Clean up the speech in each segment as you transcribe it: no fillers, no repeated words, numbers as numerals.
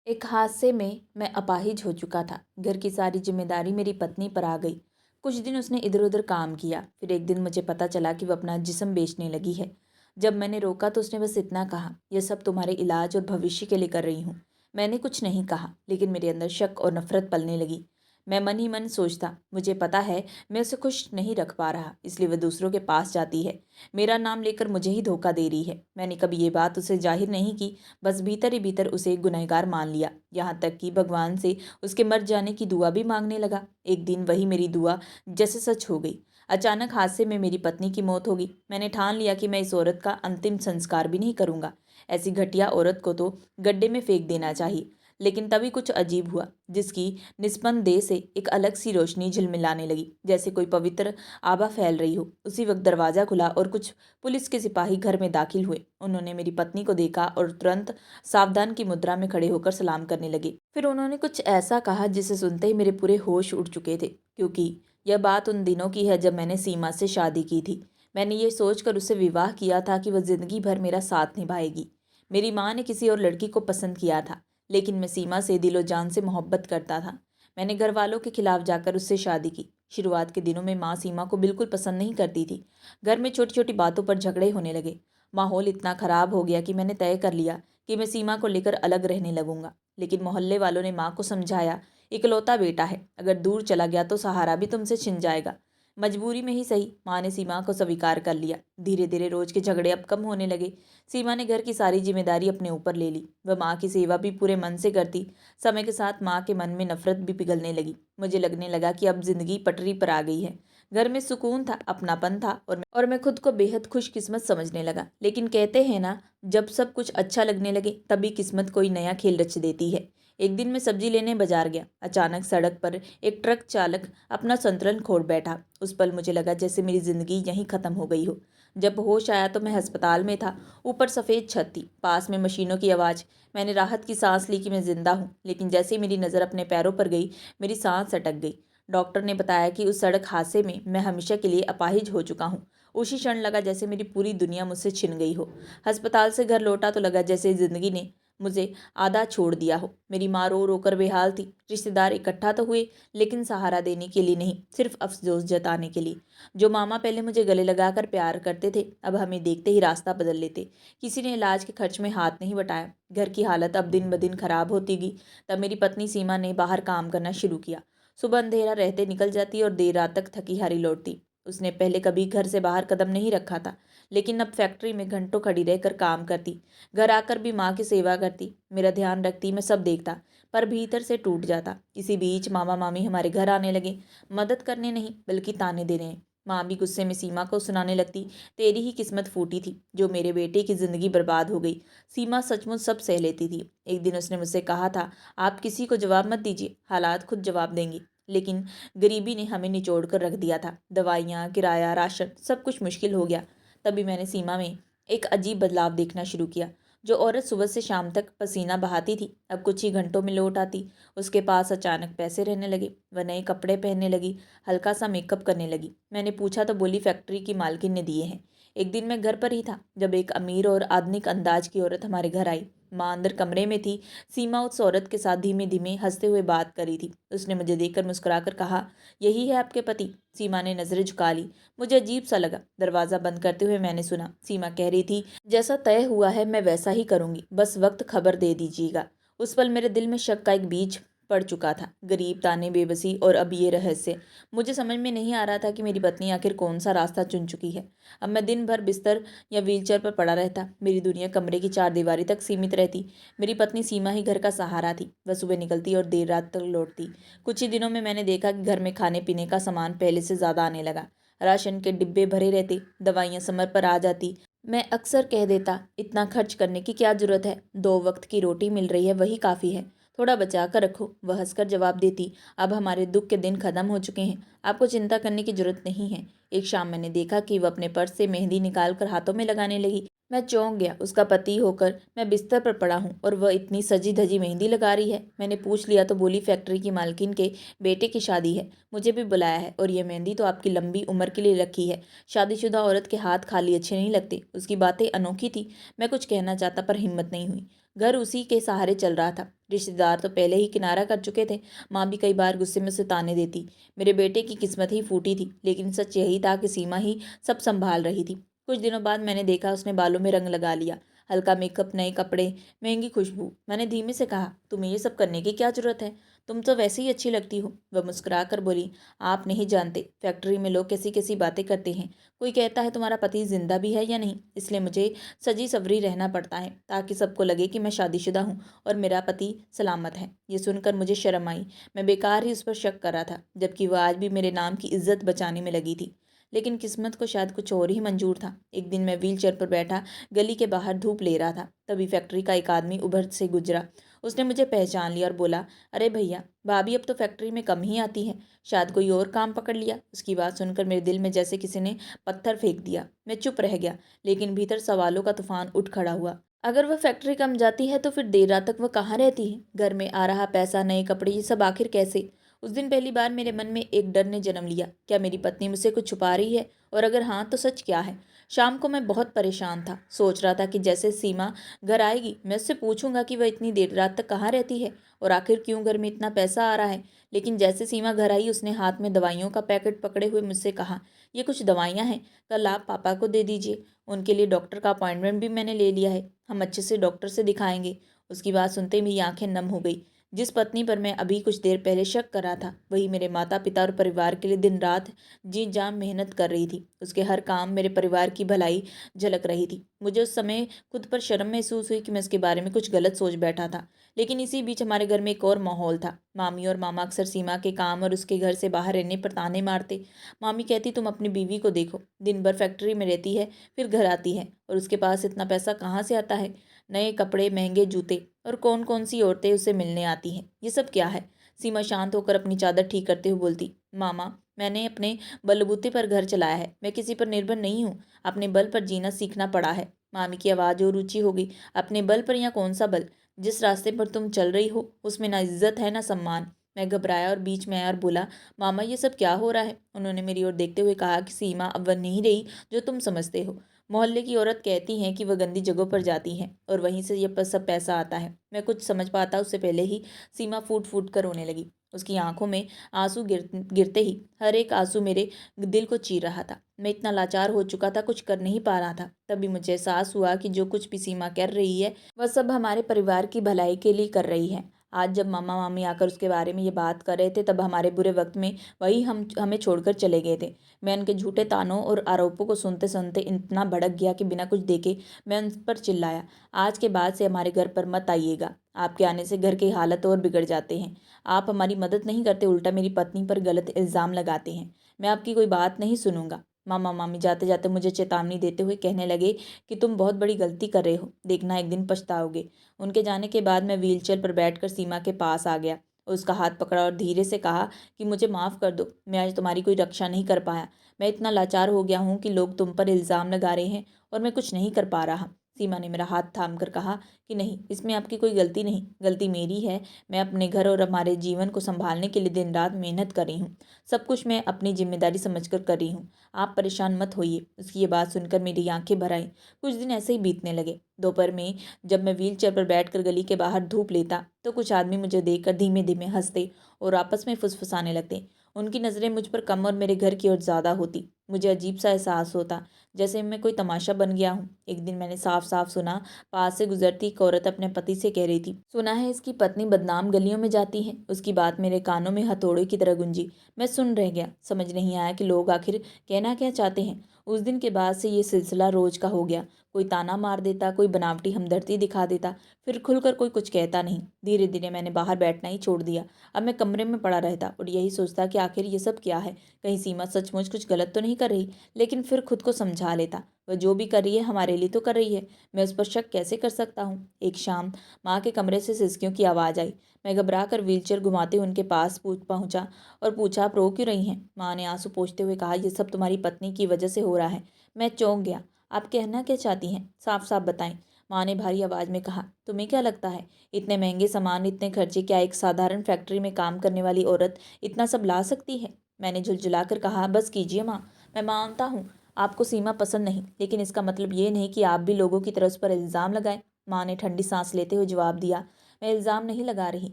एक हादसे में मैं अपाहिज हो चुका था। घर की सारी जिम्मेदारी मेरी पत्नी पर आ गई। कुछ दिन उसने इधर उधर काम किया, फिर एक दिन मुझे पता चला कि वह अपना जिस्म बेचने लगी है। जब मैंने रोका तो उसने बस इतना कहा, यह सब तुम्हारे इलाज और भविष्य के लिए कर रही हूँ। मैंने कुछ नहीं कहा, लेकिन मेरे अंदर शक और नफरत पलने लगी। मैं मन ही मन सोचता, मुझे पता है मैं उसे खुश नहीं रख पा रहा, इसलिए वह दूसरों के पास जाती है। मेरा नाम लेकर मुझे ही धोखा दे रही है। मैंने कभी ये बात उसे जाहिर नहीं की, बस भीतर ही भीतर उसे गुनहगार मान लिया, यहाँ तक कि भगवान से उसके मर जाने की दुआ भी मांगने लगा। एक दिन वही मेरी दुआ जैसे सच हो गई। अचानक हादसे में मेरी पत्नी की मौत हो गई। मैंने ठान लिया कि मैं इस औरत का अंतिम संस्कार भी नहीं करूंगा। ऐसी घटिया औरत को तो गड्ढे में फेंक देना चाहिए। लेकिन तभी कुछ अजीब हुआ, जिसकी निस्पंद देह से एक अलग सी रोशनी झिलमिलाने लगी, जैसे कोई पवित्र आभा फैल रही हो। उसी वक्त दरवाजा खुला और कुछ पुलिस के सिपाही घर में दाखिल हुए। उन्होंने मेरी पत्नी को देखा और तुरंत सावधान की मुद्रा में खड़े होकर सलाम करने लगे। फिर उन्होंने कुछ ऐसा कहा जिसे सुनते ही मेरे पूरे होश उड़ चुके थे, क्योंकि यह बात उन दिनों की है जब मैंने सीमा से शादी की थी। मैंने ये सोचकर उससे विवाह किया था कि वह जिंदगी भर मेरा साथ निभाएगी। मेरी माँ ने किसी और लड़की को पसंद किया था, लेकिन मैं सीमा से दिलो जान से मोहब्बत करता था। मैंने घर वालों के खिलाफ जाकर उससे शादी की। शुरुआत के दिनों में माँ सीमा को बिल्कुल पसंद नहीं करती थी। घर में छोटी छोटी बातों पर झगड़े होने लगे। माहौल इतना खराब हो गया कि मैंने तय कर लिया कि मैं सीमा को लेकर अलग रहने लगूंगा। लेकिन मोहल्ले वालों ने माँ को समझाया, इकलौता बेटा है, अगर दूर चला गया तो सहारा भी तुमसे छिन जाएगा। मजबूरी में ही सही, माँ ने सीमा को स्वीकार कर लिया। धीरे धीरे रोज के झगड़े अब कम होने लगे। सीमा ने घर की सारी जिम्मेदारी अपने ऊपर ले ली। वह माँ की सेवा भी पूरे मन से करती। समय के साथ माँ के मन में नफरत भी पिघलने लगी। मुझे लगने लगा कि अब जिंदगी पटरी पर आ गई है। घर में सुकून था, अपनापन था, और मैं खुद को बेहद खुशकिस्मत समझने लगा। लेकिन कहते हैं ना, जब सब कुछ अच्छा लगने लगे तभी किस्मत कोई नया खेल रच देती है। एक दिन मैं सब्जी लेने बाजार गया। अचानक सड़क पर एक ट्रक चालक अपना संतुलन खो बैठा। उस पल मुझे लगा जैसे मेरी जिंदगी यहीं खत्म हो गई हो। जब होश आया तो मैं अस्पताल में था। ऊपर सफ़ेद छत थी, पास में मशीनों की आवाज़। मैंने राहत की सांस ली कि मैं जिंदा हूँ, लेकिन जैसे ही मेरी नज़र अपने पैरों पर गई, मेरी सांस अटक गई। डॉक्टर ने बताया कि उस सड़क हादसे में मैं हमेशा के लिए अपाहिज हो चुका हूँ। उसी क्षण लगा जैसे मेरी पूरी दुनिया मुझसे छिन गई हो। अस्पताल से घर लौटा तो लगा जैसे ज़िंदगी ने मुझे आधा छोड़ दिया हो। मेरी माँ रो रो कर बेहाल थी। रिश्तेदार इकट्ठा तो हुए, लेकिन सहारा देने के लिए नहीं, सिर्फ अफसोस जताने के लिए। जो मामा पहले मुझे गले लगाकर प्यार करते थे, अब हमें देखते ही रास्ता बदल लेते। किसी ने इलाज के खर्च में हाथ नहीं बटाया। घर की हालत अब दिन ब दिन खराब होती गई। तब मेरी पत्नी सीमा ने बाहर काम करना शुरू किया। सुबह अंधेरा रहते निकल जाती और देर रात तक थकी हारी लौटती। उसने पहले कभी घर से बाहर कदम नहीं रखा था, लेकिन अब फैक्ट्री में घंटों खड़ी रहकर काम करती। घर आकर भी माँ की सेवा करती, मेरा ध्यान रखती। मैं सब देखता, पर भीतर से टूट जाता। इसी बीच मामा मामी हमारे घर आने लगे, मदद करने नहीं बल्कि ताने देने। माँ भी गुस्से में सीमा को सुनाने लगती, तेरी ही किस्मत फूटी थी, जो मेरे बेटे की जिंदगी बर्बाद हो गई। सीमा सचमुच सब सह लेती थी। एक दिन उसने मुझसे कहा था, आप किसी को जवाब मत दीजिए, हालात खुद जवाब देंगे। लेकिन गरीबी ने हमें निचोड़ कर रख दिया था। दवाइयाँ, किराया, राशन, सब कुछ मुश्किल हो गया। तभी मैंने सीमा में एक अजीब बदलाव देखना शुरू किया। जो औरत सुबह से शाम तक पसीना बहाती थी, अब कुछ ही घंटों में लौट आती। उसके पास अचानक पैसे रहने लगे। वह नए कपड़े पहनने लगी, हल्का सा मेकअप करने लगी। मैंने पूछा तो बोली, फैक्ट्री की मालकिन ने दिए हैं। एक दिन मैं घर पर ही था जब एक अमीर और आधुनिक अंदाज की औरत हमारे घर आई। माँ अंदर कमरे में थी। सीमा उस औरत के साथ धीमे धीमे हंसते हुए बात कर रही थी। उसने मुझे देखकर मुस्कुराकर कहा, यही है आपके पति? सीमा ने नजरें झुका ली। मुझे अजीब सा लगा। दरवाज़ा बंद करते हुए मैंने सुना, सीमा कह रही थी, जैसा तय हुआ है मैं वैसा ही करूँगी, बस वक्त खबर दे दीजिएगा। उस पल मेरे दिल में शक का एक बीज पड़ चुका था। गरीब, ताने, बेबसी और अब ये रहस्य। मुझे समझ में नहीं आ रहा था कि मेरी पत्नी आखिर कौन सा रास्ता चुन चुकी है। अब मैं दिन भर बिस्तर या व्हीलचेयर पर पड़ा रहता। मेरी दुनिया कमरे की चारदीवारी तक सीमित रहती। मेरी पत्नी सीमा ही घर का सहारा थी। वह सुबह निकलती और देर रात तक लौटती। कुछ ही दिनों में मैंने देखा कि घर में खाने पीने का सामान पहले से ज़्यादा आने लगा। राशन के डिब्बे भरे रहते, दवाइयाँ समय पर आ जाती। मैं अक्सर कह देता, इतना खर्च करने की क्या जरूरत है, 2 वक्त की रोटी मिल रही है वही काफ़ी है, थोड़ा बचा कर रखो। वह हंसकर जवाब देती, अब हमारे दुख के दिन खत्म हो चुके हैं, आपको चिंता करने की जरूरत नहीं है। एक शाम मैंने देखा कि वह अपने पर्स से मेहंदी निकाल कर हाथों में लगाने लगी। मैं चौंक गया। उसका पति होकर मैं बिस्तर पर पड़ा हूँ और वह इतनी सजी धजी मेहंदी लगा रही है। मैंने पूछ लिया तो बोली, फैक्ट्री की मालकिन के बेटे की शादी है, मुझे भी बुलाया है, और यह मेहंदी तो आपकी लंबी उम्र के लिए रखी है। शादीशुदा औरत के हाथ खाली अच्छे नहीं लगते। उसकी बातें अनोखी थी। मैं कुछ कहना चाहता पर हिम्मत नहीं हुई। घर उसी के सहारे चल रहा था। रिश्तेदार तो पहले ही किनारा कर चुके थे। माँ भी कई बार गुस्से में उसे ताने देती। मेरे बेटे की किस्मत ही फूटी थी, लेकिन सच यही था कि सीमा ही सब संभाल रही थी। कुछ दिनों बाद मैंने देखा उसने बालों में रंग लगा लिया, हल्का मेकअप, नए कपड़े, महंगी खुशबू। मैंने धीमे से कहा, तुम्हें ये सब करने की क्या जरूरत है? तुम तो वैसे ही अच्छी लगती हो। वह मुस्कुरा कर बोली, आप नहीं जानते फैक्ट्री में लोग कैसी कैसी बातें करते हैं। कोई कहता है तुम्हारा पति जिंदा भी है या नहीं, इसलिए मुझे सजी सवरी रहना पड़ता है ताकि सबको लगे कि मैं शादीशुदा हूँ और मेरा पति सलामत है। ये सुनकर मुझे शर्म आई। मैं बेकार ही उस पर शक कर रहा था, जबकि वह आज भी मेरे नाम की इज्जत बचाने में लगी थी। लेकिन किस्मत को शायद कुछ और ही मंजूर था। एक दिन मैं व्हील चेयर पर बैठा गली के बाहर धूप ले रहा था, तभी फैक्ट्री का एक आदमी उधर से गुजरा। उसने मुझे पहचान लिया और बोला, अरे भैया, भाभी अब तो फैक्ट्री में कम ही आती है, शायद कोई और काम पकड़ लिया। उसकी बात सुनकर मेरे दिल में जैसे किसी ने पत्थर फेंक दिया। मैं चुप रह गया, लेकिन भीतर सवालों का तूफान उठ खड़ा हुआ। अगर वह फैक्ट्री कम जाती है तो फिर देर रात तक वह कहाँ रहती है? घर में आ रहा पैसा, नए कपड़े, ये सब आखिर कैसे? उस दिन पहली बार मेरे मन में एक डर ने जन्म लिया। क्या मेरी पत्नी मुझसे कुछ छुपा रही है? और अगर हाँ, तो सच क्या है? शाम को मैं बहुत परेशान था। सोच रहा था कि जैसे सीमा घर आएगी मैं उससे पूछूंगा कि वह इतनी देर रात तक कहाँ रहती है और आखिर क्यों घर में इतना पैसा आ रहा है। लेकिन जैसे सीमा घर आई, उसने हाथ में दवाइयों का पैकेट पकड़े हुए मुझसे कहा, ये कुछ दवाइयाँ हैं, कल आप पापा को दे दीजिए। उनके लिए डॉक्टर का अपॉइंटमेंट भी मैंने ले लिया है, हम अच्छे से डॉक्टर से दिखाएंगे। उसकी बात सुनते ही मेरी आंखें नम हो गई। जिस पत्नी पर मैं अभी कुछ देर पहले शक कर रहा था, वही मेरे माता पिता और परिवार के लिए दिन रात जी जान मेहनत कर रही थी। उसके हर काम मेरे परिवार की भलाई झलक रही थी। मुझे उस समय खुद पर शर्म महसूस हुई कि मैं उसके बारे में कुछ गलत सोच बैठा था। लेकिन इसी बीच हमारे घर में एक और माहौल था। मामी और मामा अक्सर सीमा के काम और उसके घर से बाहर रहने पर ताने मारते। मामी कहती, तुम अपनी बीवी को देखो, दिन भर फैक्ट्री में रहती है, फिर घर आती है और उसके पास इतना पैसा कहाँ से आता है? नए कपड़े, महंगे जूते, और कौन कौन सी औरतें उसे मिलने आती हैं? ये सब क्या है? सीमा शांत होकर अपनी चादर ठीक करते हुए बोलती, मामा, मैंने अपने बलबूते पर घर चलाया है, मैं किसी पर निर्भर नहीं हूँ। अपने बल पर जीना सीखना पड़ा है। मामी की आवाज़ और ऊंची हो गई। अपने बल पर या कौन सा बल? जिस रास्ते पर तुम चल रही हो उसमें ना इज्जत है ना सम्मान। मैं घबराया और बीच में आया और बोला, मामा ये सब क्या हो रहा है? उन्होंने मेरी ओर देखते हुए कहा कि सीमा अब वह नहीं रही जो तुम समझते हो। मोहल्ले की औरत कहती हैं कि वह गंदी जगहों पर जाती हैं और वहीं से ये सब पैसा आता है। मैं कुछ समझ पाता उससे पहले ही सीमा फूट फूट कर रोने लगी। उसकी आंखों में आंसू गिरते ही हर एक आंसू मेरे दिल को चीर रहा था। मैं इतना लाचार हो चुका था, कुछ कर नहीं पा रहा था। तभी मुझे एहसास हुआ कि जो कुछ भी सीमा कर रही है वह सब हमारे परिवार की भलाई के लिए कर रही है। आज जब मामा मामी आकर उसके बारे में ये बात कर रहे थे, तब हमारे बुरे वक्त में वही हमें छोड़कर चले गए थे। मैं उनके झूठे तानों और आरोपों को सुनते सुनते इतना भड़क गया कि बिना कुछ देखे मैं उन पर चिल्लाया, आज के बाद से हमारे घर पर मत आइएगा। आपके आने से घर की हालत और बिगड़ जाते हैं। आप हमारी मदद नहीं करते, उल्टा मेरी पत्नी पर गलत इल्ज़ाम लगाते हैं। मैं आपकी कोई बात नहीं सुनूंगा। मामा मामी जाते जाते मुझे चेतावनी देते हुए कहने लगे कि तुम बहुत बड़ी गलती कर रहे हो, देखना एक दिन पछताओगे। उनके जाने के बाद मैं व्हीलचेयर पर बैठकर सीमा के पास आ गया। उसका हाथ पकड़ा और धीरे से कहा कि मुझे माफ़ कर दो, मैं आज तुम्हारी कोई रक्षा नहीं कर पाया। मैं इतना लाचार हो गया हूँ कि लोग तुम पर इल्ज़ाम लगा रहे हैं और मैं कुछ नहीं कर पा रहा। सीमा ने मेरा हाथ थाम कर कहा कि नहीं, इसमें आपकी कोई गलती नहीं, गलती मेरी है। मैं अपने घर और हमारे जीवन को संभालने के लिए दिन रात मेहनत कर रही हूँ। सब कुछ मैं अपनी जिम्मेदारी समझकर कर रही हूँ। आप परेशान मत होइए। उसकी ये बात सुनकर मेरी आंखें भर आईं। कुछ दिन ऐसे ही बीतने लगे। दोपहर में जब मैं व्हील चेयर पर बैठकर गली के बाहर धूप लेता, तो कुछ आदमी मुझे देखकर धीमे धीमे हंसते और आपस में फुसफुसाने लगते। उनकी नज़रें मुझ पर कम और मेरे घर की ओर ज़्यादा होती। मुझे अजीब सा एहसास होता, जैसे मैं कोई तमाशा बन गया हूँ। एक दिन मैंने साफ साफ सुना, पास से गुजरती एक औरत अपने पति से कह रही थी, सुना है इसकी पत्नी बदनाम गलियों में जाती है। उसकी बात मेरे कानों में हथौड़े की तरह गूंजी। मैं सुन रह गया, समझ नहीं आया कि लोग आखिर कहना क्या चाहते हैं। उस दिन के बाद से ये सिलसिला रोज का हो गया। कोई ताना मार देता, कोई बनावटी हमदर्दी दिखा देता, फिर खुलकर कोई कुछ कहता नहीं। धीरे धीरे मैंने बाहर बैठना ही छोड़ दिया। अब मैं कमरे में पड़ा रहता और यही सोचता कि आखिर ये सब क्या है, कहीं सीमा सचमुच कुछ गलत तो नहीं कर रही। लेकिन फिर खुद को समझा लेता, वह जो भी कर रही है हमारे लिए तो कर रही है, मैं उस पर शक कैसे कर सकता हूँ। एक शाम माँ के कमरे से सिसकियों की आवाज़ आई। मैं घबरा कर व्हीलचेयर घुमाते उनके पास पहुंचा और पूछा, आप रो क्यों रही हैं? माँ ने आंसू पोंछते हुए कहा, ये सब तुम्हारी पत्नी की वजह से हो रहा है। मैं चौंक गया। आप कहना क्या चाहती हैं, साफ साफ बताएं। माँ ने भारी आवाज़ में कहा, तुम्हें क्या लगता है इतने महंगे सामान, इतने खर्चे, क्या एक साधारण फैक्ट्री में काम करने वाली औरत इतना सब ला सकती है? मैंने झुलझुला कर कहा, बस कीजिए माँ, मैं मानता हूँ आपको सीमा पसंद नहीं, लेकिन इसका मतलब ये नहीं कि आप भी लोगों की तरह उस पर इल्ज़ाम लगाएं। माँ ने ठंडी सांस लेते हुए जवाब दिया। मैं इल्ज़ाम नहीं लगा रही।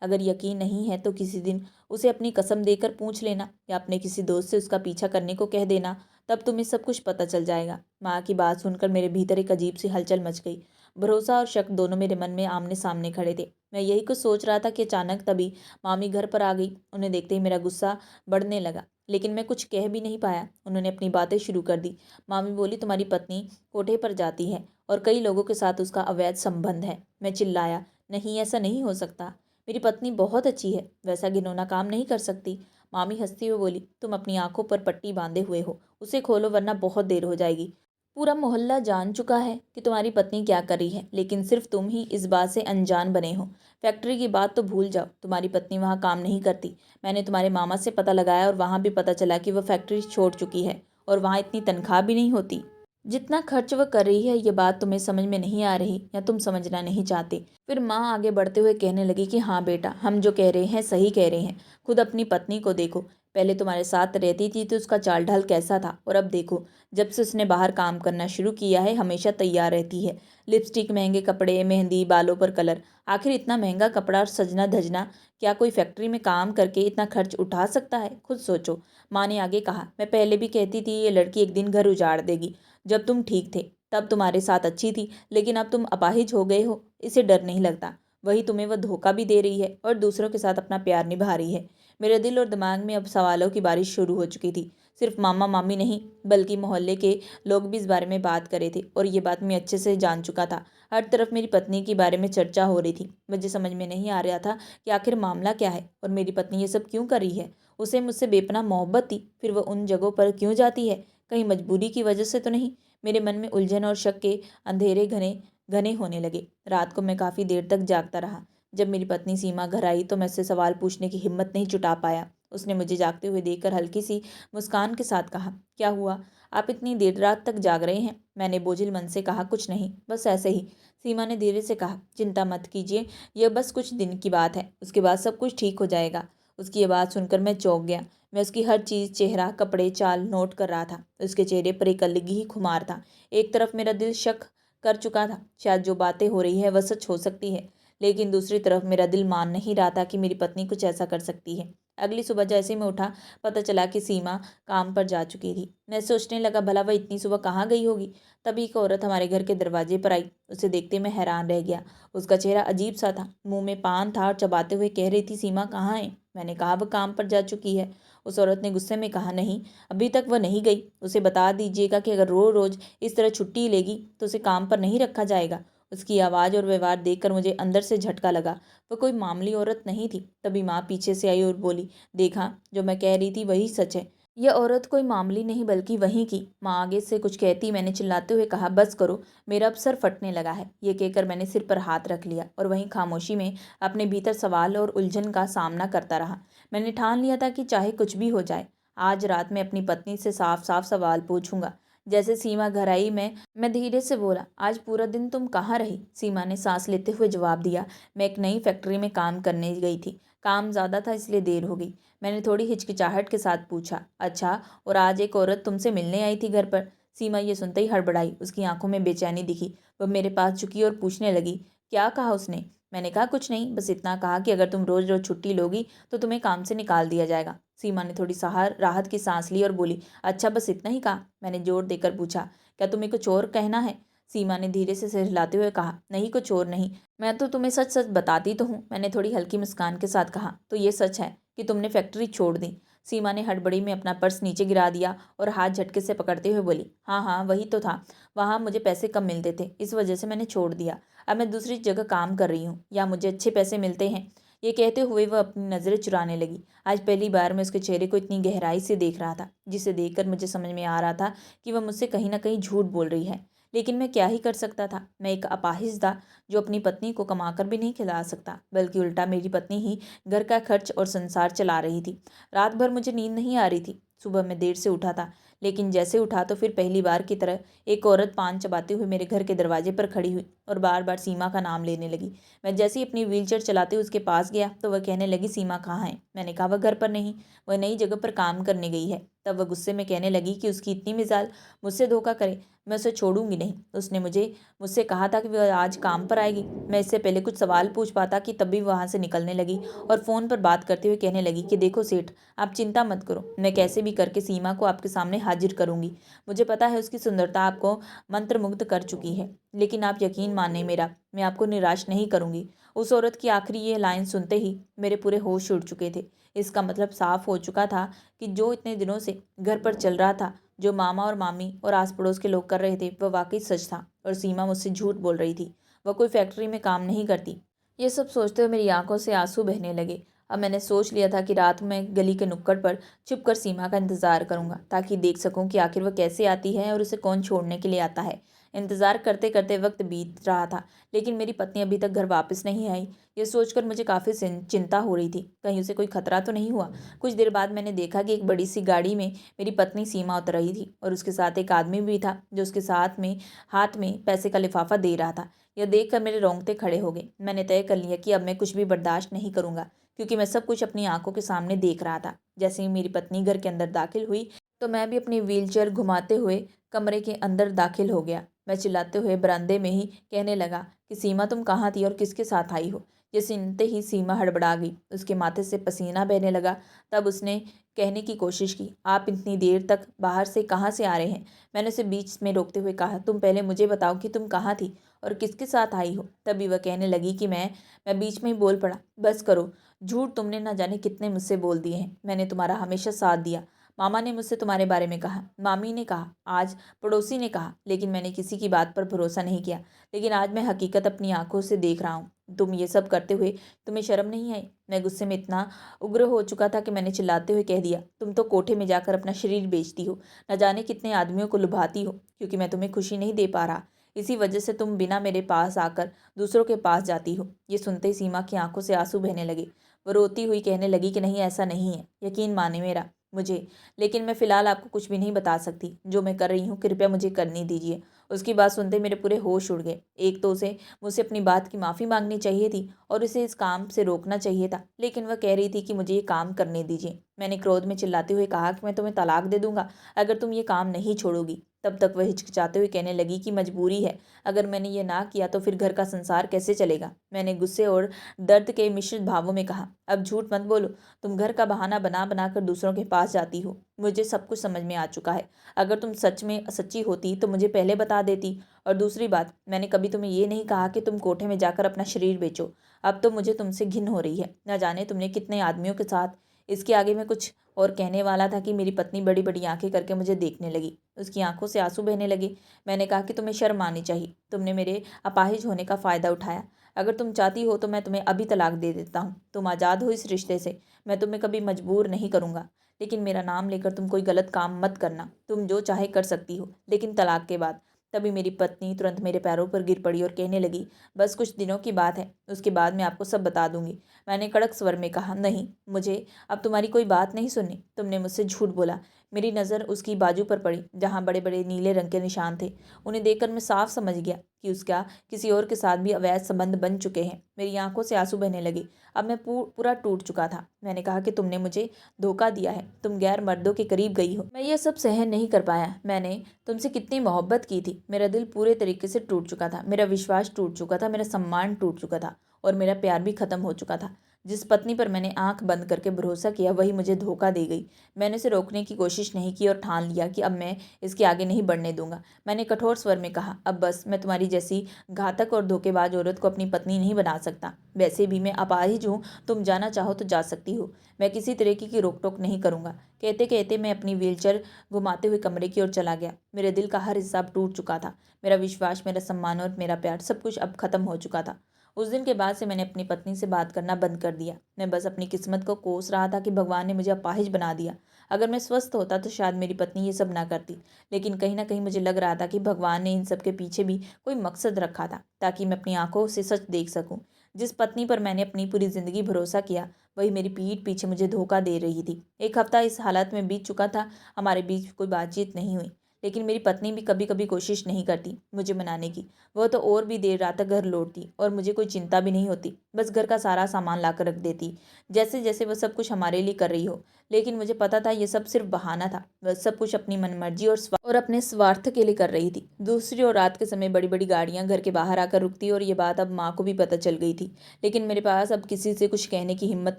अगर यकीन नहीं है तो किसी दिन उसे अपनी कसम देकर पूछ लेना या अपने किसी दोस्त से उसका पीछा करने को कह देना, तब तुम्हें सब कुछ पता चल जाएगा। माँ की बात सुनकर मेरे भीतर एक अजीब सी हलचल मच गई। भरोसा और शक दोनों मेरे मन में आमने सामने खड़े थे। मैं यही कुछ सोच रहा था कि अचानक तभी मामी घर पर आ गई। उन्हें देखते ही मेरा गुस्सा बढ़ने लगा, लेकिन मैं कुछ कह भी नहीं पाया। उन्होंने अपनी बातें शुरू कर दी। मामी बोली, तुम्हारी पत्नी कोठे पर जाती है और कई लोगों के साथ उसका अवैध संबंध है। मैं चिल्लाया, नहीं, ऐसा नहीं हो सकता। मेरी पत्नी बहुत अच्छी है, वैसा घिनौना काम नहीं कर सकती। मामी हंसती हुई बोली, तुम अपनी आंखों पर पट्टी बांधे हुए हो, उसे खोलो वरना बहुत देर हो जाएगी। पूरा मोहल्ला जान चुका है कि तुम्हारी पत्नी क्या कर रही है, लेकिन सिर्फ तुम ही इस बात से अनजान बने हो। फैक्ट्री की बात तो भूल जाओ, तुम्हारी पत्नी वहाँ काम नहीं करती। मैंने तुम्हारे मामा से पता लगाया और वहाँ भी पता चला कि वह फैक्ट्री छोड़ चुकी है और वहाँ इतनी तनख्वाह भी नहीं होती जितना खर्च वह कर रही है। ये बात तुम्हें समझ में नहीं आ रही या तुम समझना नहीं चाहते। फिर माँ आगे बढ़ते हुए कहने लगी कि हाँ बेटा, हम जो कह रहे हैं सही कह रहे हैं। खुद अपनी पत्नी को देखो, पहले तुम्हारे साथ रहती थी तो उसका चाल ढाल कैसा था, और अब देखो, जब से उसने बाहर काम करना शुरू किया है हमेशा तैयार रहती है। लिपस्टिक, महंगे कपड़े, मेहंदी, बालों पर कलर। आखिर इतना महंगा कपड़ा और सजना धजना क्या कोई फैक्ट्री में काम करके इतना खर्च उठा सकता है? खुद सोचो। माँ ने आगे कहा, मैं पहले भी कहती थी ये लड़की एक दिन घर उजाड़ देगी। जब तुम ठीक थे तब तुम्हारे साथ अच्छी थी, लेकिन अब तुम अपाहिज हो गए हो, इसे डर नहीं लगता। वही तुम्हें वह धोखा भी दे रही है और दूसरों के साथ अपना प्यार निभा रही है। मेरे दिल और दिमाग में अब सवालों की बारिश शुरू हो चुकी थी। सिर्फ मामा मामी नहीं, बल्कि मोहल्ले के लोग भी इस बारे में बात कर रहे थे और ये बात मैं अच्छे से जान चुका था। हर तरफ मेरी पत्नी के बारे में चर्चा हो रही थी। मुझे समझ में नहीं आ रहा था कि आखिर मामला क्या है और मेरी पत्नी ये सब क्यों कर रही है। उसे मुझसे बेपनाह मोहब्बत थी, फिर वह उन जगहों पर क्यों जाती है? कहीं मजबूरी की वजह से तो नहीं? मेरे मन में उलझन और शक के अंधेरे घने घने होने लगे। रात को मैं काफ़ी देर तक जागता रहा। जब मेरी पत्नी सीमा घर आई तो मैं उससे सवाल पूछने की हिम्मत नहीं जुटा पाया। उसने मुझे जागते हुए देखकर हल्की सी मुस्कान के साथ कहा, क्या हुआ, आप इतनी देर रात तक जाग रहे हैं? मैंने बोझिल मन से कहा, कुछ नहीं, बस ऐसे ही। सीमा ने धीरे से कहा, चिंता मत कीजिए, यह बस कुछ दिन की बात है, उसके बाद सब कुछ ठीक हो जाएगा। उसकी ये बात सुनकर मैं चौंक गया। मैं उसकी हर चीज़, चेहरा, कपड़े, चाल नोट कर रहा था। उसके चेहरे पर एक अलग ही खुमार था। एक तरफ मेरा दिल शक कर चुका था, शायद जो बातें हो रही है वह सच हो सकती है, लेकिन दूसरी तरफ मेरा दिल मान नहीं रहा था कि मेरी पत्नी कुछ ऐसा कर सकती है। अगली सुबह जैसे मैं उठा, पता चला कि सीमा काम पर जा चुकी थी। मैं सोचने लगा, भला वह इतनी सुबह कहाँ गई होगी। तभी एक औरत हमारे घर के दरवाजे पर आई। उसे देखते मैं हैरान रह गया। उसका चेहरा अजीब सा था, मुंह में पान था और चबाते हुए कह रही थी, सीमा कहाँ है? मैंने कहा, वह काम पर जा चुकी है। उस औरत ने गुस्से में कहा, नहीं, अभी तक वह नहीं गई। उसे बता दीजिएगा कि अगर रोज रोज इस तरह छुट्टी लेगी तो उसे काम पर नहीं रखा जाएगा। उसकी आवाज़ और व्यवहार देखकर मुझे अंदर से झटका लगा। वह कोई मामूली औरत नहीं थी। तभी माँ पीछे से आई और बोली, देखा, जो मैं कह रही थी वही सच है। यह औरत कोई मामूली नहीं बल्कि वहीं की। माँ आगे से कुछ कहती, मैंने चिल्लाते हुए कहा, बस करो, मेरा अब सर फटने लगा है। ये कहकर मैंने सिर पर हाथ रख लिया और वहीं खामोशी में अपने भीतर सवाल और उलझन का सामना करता रहा। मैंने ठान लिया था कि चाहे कुछ भी हो जाए, आज रात में अपनी पत्नी से साफ साफ सवाल पूछूंगा। जैसे सीमा घर आई, मैं धीरे से बोला, आज पूरा दिन तुम कहाँ रही? सीमा ने सांस लेते हुए जवाब दिया, मैं एक नई फैक्ट्री में काम करने गई थी। काम ज़्यादा था इसलिए देर हो गई। मैंने थोड़ी हिचकिचाहट के साथ पूछा, अच्छा, और आज एक औरत तुमसे मिलने आई थी घर पर? सीमा ये सुनते ही हड़बड़ाई। उसकी आंखों में बेचैनी दिखी। वह मेरे पास झुकी और पूछने लगी, क्या कहा उसने? मैंने कहा, कुछ नहीं, बस इतना कहा कि अगर तुम रोज़ रोज़ छुट्टी लोगी तो तुम्हें काम से निकाल दिया जाएगा। सीमा ने थोड़ी सहार राहत की सांस ली और बोली, अच्छा, बस इतना ही कहा? मैंने जोर देकर पूछा, क्या तुम्हें कुछ और कहना है? सीमा ने धीरे से सिर हिलाते हुए कहा, नहीं, कुछ और नहीं, मैं तो तुम्हें सच सच बताती तो हूँ। मैंने थोड़ी हल्की मुस्कान के साथ कहा, तो ये सच है कि तुमने फैक्ट्री छोड़ दी? सीमा ने हड़बड़ी में अपना पर्स नीचे गिरा दिया और हाथ झटके से पकड़ते हुए बोली, हाँ हाँ, वही तो था। वहाँ मुझे पैसे कम मिलते थे, इस वजह से मैंने छोड़ दिया। अब मैं दूसरी जगह काम कर रही हूँ, या मुझे अच्छे पैसे मिलते हैं। ये कहते हुए वह अपनी नज़रें चुराने लगी। आज पहली बार मैं उसके चेहरे को इतनी गहराई से देख रहा था, जिसे देखकर मुझे समझ में आ रहा था कि वह मुझसे कहीं ना कहीं झूठ बोल रही है। लेकिन मैं क्या ही कर सकता था? मैं एक अपाहिज था जो अपनी पत्नी को कमाकर भी नहीं खिला सकता, बल्कि उल्टा मेरी पत्नी ही घर का खर्च और संसार चला रही थी। रात भर मुझे नींद नहीं आ रही थी। सुबह मैं देर से उठा था, लेकिन जैसे उठा तो फिर पहली बार की तरह एक औरत पान चबाते हुए मेरे घर के दरवाजे पर खड़ी हुई। और बार बार सीमा का नाम लेने लगी। मैं जैसे ही अपनी व्हीलचेयर चलाते हुए उसके पास गया तो वह कहने लगी, सीमा कहाँ है? मैंने कहा, वह घर पर नहीं, वह नई जगह पर काम करने गई है। तब वह गुस्से में कहने लगी कि उसकी इतनी मिजाल, मुझसे धोखा करे, मैं उसे छोड़ूंगी नहीं। उसने मुझसे कहा था कि वह आज काम पर आएगी। मैं इससे पहले कुछ सवाल पूछ पाता कि तब भी वहाँ से निकलने लगी और फ़ोन पर बात करते हुए कहने लगी कि देखो सेठ, आप चिंता मत करो, मैं कैसे भी करके सीमा को आपके सामने हाजिर करूंगी। मुझे पता है उसकी सुंदरता आपको मंत्रमुग्ध कर चुकी है, लेकिन आप यकीन माने मेरा, मैं आपको निराश नहीं करूंगी। उस औरत की आखिरी ये लाइन सुनते ही मेरे पूरे होश उड़ चुके थे। इसका मतलब साफ हो चुका था कि जो इतने दिनों से घर पर चल रहा था, जो मामा और मामी और आस पड़ोस के लोग कर रहे थे, वह वाकई सच था और सीमा मुझसे झूठ बोल रही थी। वह कोई फैक्ट्री में काम नहीं करती। ये सब सोचते हुए मेरी आंखों से आंसू बहने लगे। अब मैंने सोच लिया था कि रात में गली के नुक्कड़ पर छुपकर सीमा का इंतजार करूंगा, ताकि देख सकूं कि आखिर वह कैसे आती है और उसे कौन छोड़ने के लिए आता है। इंतजार करते करते वक्त बीत रहा था, लेकिन मेरी पत्नी अभी तक घर वापस नहीं आई। ये सोचकर मुझे काफ़ी चिंता हो रही थी, कहीं उसे कोई खतरा तो नहीं हुआ। कुछ देर बाद मैंने देखा कि एक बड़ी सी गाड़ी में मेरी पत्नी सीमा उतर रही थी और उसके साथ एक आदमी भी था, जो उसके साथ में हाथ में पैसे का लिफाफा दे रहा था। यह देखकर मेरे रोंगटे खड़े हो गए। मैंने तय कर लिया कि अब मैं कुछ भी बर्दाश्त नहीं करूंगा, क्योंकि मैं सब कुछ अपनी आंखों के सामने देख रहा था। जैसे ही मेरी पत्नी घर के अंदर दाखिल हुई तो मैं भी अपनी व्हीलचेयर घुमाते हुए कमरे के अंदर दाखिल हो गया। मैं चिल्लाते हुए बरामदे में ही कहने लगा कि सीमा, तुम कहाँ थी और किसके साथ आई हो? ये सुनते ही सीमा हड़बड़ा गई, उसके माथे से पसीना बहने लगा। तब उसने कहने की कोशिश की, आप इतनी देर तक बाहर से कहाँ से आ रहे हैं? मैंने उसे बीच में रोकते हुए कहा, तुम पहले मुझे बताओ कि तुम कहाँ थी और किसके साथ आई हो? तभी वह कहने लगी कि मैं बीच में ही बोल पड़ा, बस करो, झूठ तुमने ना जाने कितने मुझसे बोल दिए हैं। मैंने तुम्हारा हमेशा साथ दिया। मामा ने मुझसे तुम्हारे बारे में कहा, मामी ने कहा, आज पड़ोसी ने कहा, लेकिन मैंने किसी की बात पर भरोसा नहीं किया। लेकिन आज मैं हकीकत अपनी आंखों से देख रहा हूँ। तुम ये सब करते हुए तुम्हें शर्म नहीं आई? मैं गुस्से में इतना उग्र हो चुका था कि मैंने चिल्लाते हुए कह दिया, तुम तो कोठे में जाकर अपना शरीर बेचती हो, न जाने कितने आदमियों को लुभाती हो, क्योंकि मैं तुम्हें खुशी नहीं दे पा रहा। इसी वजह से तुम बिना मेरे पास आकर दूसरों के पास जाती हो। ये सुनते ही सीमा की आंखों से आंसू बहने लगे। वो रोती हुई कहने लगी कि नहीं, ऐसा नहीं है, यकीन माने मेरा मुझे, लेकिन मैं फ़िलहाल आपको कुछ भी नहीं बता सकती। जो मैं कर रही हूँ कृपया मुझे करने दीजिए। उसकी बात सुनते मेरे पूरे होश उड़ गए। एक तो उसे मुझसे अपनी बात की माफ़ी मांगनी चाहिए थी और उसे इस काम से रोकना चाहिए था, लेकिन वह कह रही थी कि मुझे ये काम करने दीजिए। मैंने क्रोध में चिल्लाते हुए कहा कि मैं तुम्हें तलाक दे दूंगा अगर तुम ये काम नहीं छोड़ोगी। तब तक वह हिचकिचाते हुए कहने लगी कि मजबूरी है, अगर मैंने ये ना किया तो फिर घर का संसार कैसे चलेगा? मैंने गुस्से और दर्द के मिश्रित भावों में कहा, अब झूठ मत बोलो, तुम घर का बहाना बना बना कर दूसरों के पास जाती हो। मुझे सब कुछ समझ में आ चुका है। अगर तुम सच में सच्ची होती तो मुझे पहले बता देती। और दूसरी बात, मैंने कभी तुम्हें ये नहीं कहा कि तुम कोठे में जाकर अपना शरीर बेचो। अब तो मुझे तुमसे घिन हो रही है, न जाने तुमने कितने आदमियों के साथ। इसके आगे मैं कुछ और कहने वाला था कि मेरी पत्नी बड़ी बड़ी आंखें करके मुझे देखने लगी। उसकी आंखों से आंसू बहने लगे। मैंने कहा कि तुम्हें शर्म आनी चाहिए, तुमने मेरे अपाहिज होने का फ़ायदा उठाया। अगर तुम चाहती हो तो मैं तुम्हें अभी तलाक दे देता हूँ, तुम आज़ाद हो इस रिश्ते से। मैं तुम्हें कभी मजबूर नहीं करूँगा, लेकिन मेरा नाम लेकर तुम कोई गलत काम मत करना। तुम जो चाहे कर सकती हो, लेकिन तलाक के बाद। तभी मेरी पत्नी तुरंत मेरे पैरों पर गिर पड़ी और कहने लगी, बस कुछ दिनों की बात है, उसके बाद मैं आपको सब बता दूंगी। मैंने कड़क स्वर में कहा, नहीं, मुझे अब तुम्हारी कोई बात नहीं सुननी। तुमने मुझसे झूठ बोला। मेरी नज़र उसकी बाजू पर पड़ी, जहाँ बड़े बड़े नीले रंग के निशान थे। उन्हें देखकर मैं साफ समझ गया कि उसका किसी और के साथ भी अवैध संबंध बन चुके हैं। मेरी आंखों से आंसू बहने लगे। अब मैं पूरा टूट चुका था। मैंने कहा कि तुमने मुझे धोखा दिया है, तुम गैर मर्दों के करीब गई हो। मैं ये सब सहन नहीं कर पाया। मैंने तुमसे कितनी मोहब्बत की थी। मेरा दिल पूरे तरीके से टूट चुका था, मेरा विश्वास टूट चुका था, मेरा सम्मान टूट चुका था और मेरा प्यार भी खत्म हो चुका था। जिस पत्नी पर मैंने आंख बंद करके भरोसा किया, वही मुझे धोखा दे गई। मैंने उसे रोकने की कोशिश नहीं की और ठान लिया कि अब मैं इसके आगे नहीं बढ़ने दूंगा। मैंने कठोर स्वर में कहा, अब बस, मैं तुम्हारी जैसी घातक और धोखेबाज औरत को अपनी पत्नी नहीं बना सकता। वैसे भी मैं अपाहिज हूँ, तुम जाना चाहो तो जा सकती हो, मैं किसी तरीके की रोक टोक नहीं करूँगा। कहते कहते मैं अपनी व्हीलचेयर घुमाते हुए कमरे की ओर चला गया। मेरे दिल का हर हिस्सा अब टूट चुका था। मेरा विश्वास, मेरा सम्मान और मेरा प्यार, सब कुछ अब खत्म हो चुका था। उस दिन के बाद से मैंने अपनी पत्नी से बात करना बंद कर दिया। मैं बस अपनी किस्मत को कोस रहा था कि भगवान ने मुझे अपाहिज बना दिया। अगर मैं स्वस्थ होता तो शायद मेरी पत्नी ये सब ना करती, लेकिन कहीं ना कहीं मुझे लग रहा था कि भगवान ने इन सब के पीछे भी कोई मकसद रखा था, ताकि मैं अपनी आंखों से सच देख सकूं। जिस पत्नी पर मैंने अपनी पूरी ज़िंदगी भरोसा किया, वही मेरी पीठ पीछे मुझे धोखा दे रही थी। एक हफ्ता इस हालत में बीत चुका था, हमारे बीच कोई बातचीत नहीं हुई, लेकिन मेरी पत्नी भी कभी कभी कोशिश नहीं करती मुझे मनाने की। वह तो और भी देर रात तक घर लौटती और मुझे कोई चिंता भी नहीं होती, बस घर का सारा सामान ला कर रख देती, जैसे जैसे वह सब कुछ हमारे लिए कर रही हो। लेकिन मुझे पता था ये सब सिर्फ बहाना था, वह सब कुछ अपनी मनमर्जी और अपने स्वार्थ के लिए कर रही थी। दूसरी ओर रात के समय बड़ी बड़ी गाड़ियां घर के बाहर आकर रुकती और ये बात अब माँ को भी पता चल गई थी। लेकिन मेरे पास अब किसी से कुछ कहने की हिम्मत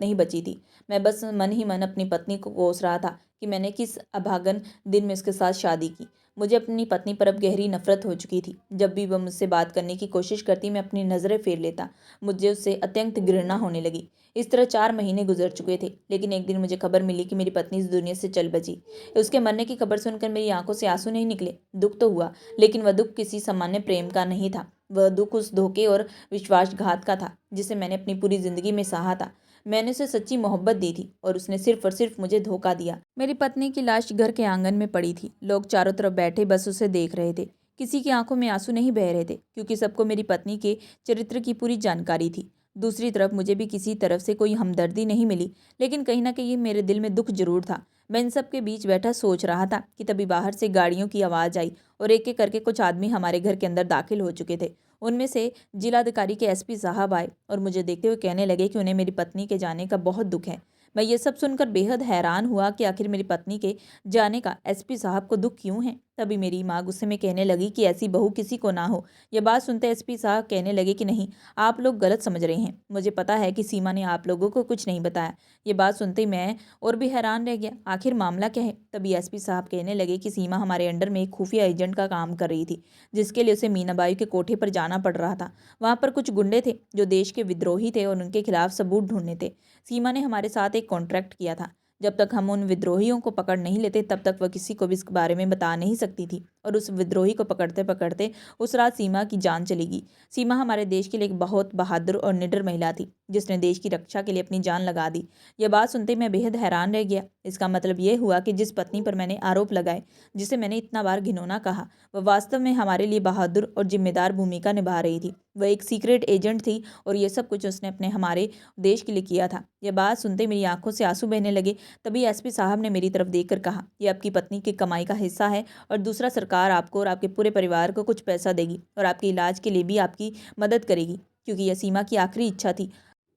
नहीं बची थी। मैं बस मन ही मन अपनी पत्नी को कोस रहा था कि मैंने किस अभागन दिन में उसके साथ शादी की। मुझे अपनी पत्नी पर अब गहरी नफरत हो चुकी थी। जब भी वह मुझसे बात करने की कोशिश करती मैं अपनी नज़रें फेर लेता। मुझे उससे अत्यंत घृणा होने लगी। इस तरह 4 महीने गुजर चुके थे, लेकिन एक दिन मुझे खबर मिली कि मेरी पत्नी इस दुनिया से चल बची। उसके मरने की खबर सुनकर मेरी आंखों से आंसू नहीं निकले। दुख तो हुआ, लेकिन वह दुख किसी सामान्य प्रेम का नहीं था। वह दुख उस धोखे और विश्वासघात का था जिसे मैंने अपनी पूरी जिंदगी में सहा था। मैंने उसे सच्ची मोहब्बत दी थी और उसने सिर्फ और सिर्फ मुझे धोखा दिया। मेरी पत्नी की लाश घर के आंगन में पड़ी थी। लोग चारों तरफ बैठे बस उसे देख रहे थे। किसी की आंखों में आंसू नहीं बह रहे थे, क्योंकि सबको मेरी पत्नी के चरित्र की पूरी जानकारी थी। दूसरी तरफ मुझे भी किसी तरफ से कोई हमदर्दी नहीं मिली, लेकिन कहीं ना कहीं मेरे दिल में दुख जरूर था। मैं इन सब के बीच बैठा सोच रहा था कि तभी बाहर से गाड़ियों की आवाज़ आई और एक एक करके कुछ आदमी हमारे घर के अंदर दाखिल हो चुके थे। उनमें से जिलाधिकारी के एसपी साहब आए और मुझे देखते हुए कहने लगे कि उन्हें मेरी पत्नी के जाने का बहुत दुख है। मैं ये सब सुनकर बेहद हैरान हुआ कि आखिर मेरी पत्नी के जाने का एसपी साहब को दुख क्यों है। तभी मेरी माँ गुस्से में कहने लगी कि ऐसी बहू किसी को ना हो। यह बात सुनते एसपी साहब कहने लगे कि नहीं, आप लोग गलत समझ रहे हैं। मुझे पता है कि सीमा ने आप लोगों को कुछ नहीं बताया। ये बात सुनते ही मैं और भी हैरान रह गया, आखिर मामला क्या है। तभी एसपी साहब कहने लगे कि सीमा हमारे अंडर में एक खुफिया एजेंट का काम कर रही थी, जिसके लिए उसे मीनाबाई के कोठे पर जाना पड़ रहा था। वहाँ पर कुछ गुंडे थे जो देश के विद्रोही थे और उनके खिलाफ सबूत ढूंढने थे। सीमा ने हमारे साथ एक कॉन्ट्रैक्ट किया था। जब तक हम उन विद्रोहियों को पकड़ नहीं लेते तब तक वह किसी को भी इस बारे में बता नहीं सकती थी। और उस विद्रोही को पकड़ते पकड़ते उस रात सीमा की जान चलेगी। सीमा हमारे देश के लिए एक बहुत बहादुर और निडर महिला थी, जिसने देश की रक्षा के लिए अपनी जान लगा दी। यह बात सुनते मैं बेहद हैरान रह गया। इसका मतलब यह हुआ कि जिस पत्नी पर मैंने आरोप लगाए, जिसे मैंने इतना बार घिनौना कहा, वह वास्तव में हमारे लिए बहादुर और जिम्मेदार भूमिका निभा रही थी। वह एक सीक्रेट एजेंट थी और यह सब कुछ उसने अपने हमारे देश के लिए किया था। यह बात सुनते मेरी आंखों से आंसू बहने लगे। तभी एसपी साहब ने मेरी तरफ देखकर कहा, यह आपकी पत्नी की कमाई का हिस्सा है और दूसरा, सरकार आपको और आपके पूरे परिवार को कुछ पैसा देगी और आपके इलाज के लिए भी आपकी मदद करेगी, क्योंकि यह सीमा की आखिरी इच्छा थी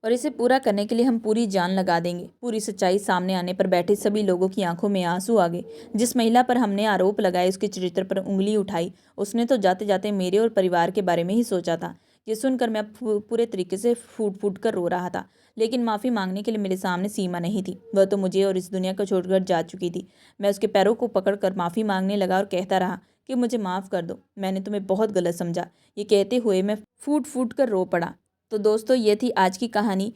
और इसे पूरा करने के लिए हम पूरी जान लगा देंगे। पूरी सच्चाई सामने आने पर बैठे सभी लोगों की आंखों में आंसू आ गए। जिस महिला पर हमने आरोप लगाए उसके चरित्र पर उंगली उठाई, उसने तो जाते जाते मेरे और परिवार के बारे में ही सोचा था। ये सुनकर मैं पूरे तरीके से फूट फूट कर रो रहा था। लेकिन माफ़ी मांगने के लिए मेरे सामने सीमा नहीं थी। वह तो मुझे और इस दुनिया को छोड़कर जा चुकी थी। मैं उसके पैरों को पकड़कर माफ़ी मांगने लगा और कहता रहा कि मुझे माफ़ कर दो, मैंने तुम्हें बहुत गलत समझा। ये कहते हुए मैं फूट फूट कर रो पड़ा। तो दोस्तों, ये थी आज की कहानी।